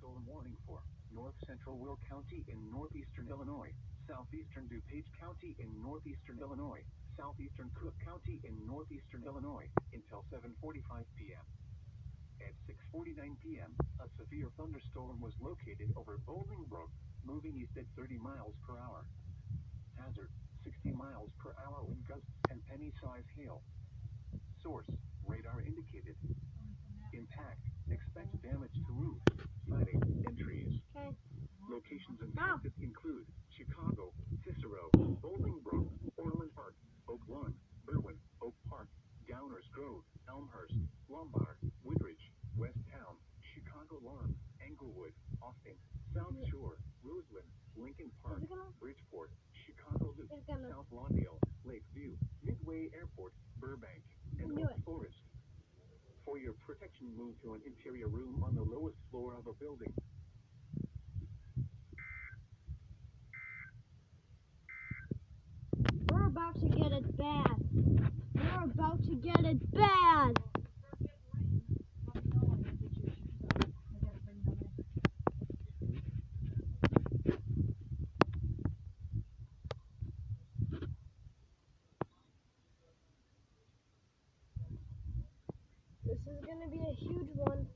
thunderstorm warning for north central Will County in northeastern Illinois, southeastern DuPage County in northeastern Illinois, southeastern Cook County in northeastern Illinois, until 7:45 p.m. At 6:49 p.m., a severe thunderstorm was located over Bowling Brook, moving east at 30 miles per hour. Hazard, 60 miles per hour wind gusts and penny-size hail. Source, radar indicated. Impact, expect damage to roof, siding, and trees. Okay. Locations impacted include Chicago, Cicero, Bowling Brook, Orland Park, Oak Lawn, Berwyn, Oak Park, Downers Grove, Elmhurst, Lombard, Woodridge, West Town, Chicago Lawn, Englewood, Austin, South Shore, Roseland, Lincoln Park, Bridgeport, Chicago Loop, South Lawndale, Lakeview, Midway Airport, Burbank, and Oak Forest. For your protection, move to an interior room on the lowest floor of a building. We're about to get it bad. We're about to get it bad. This is going to be a huge one.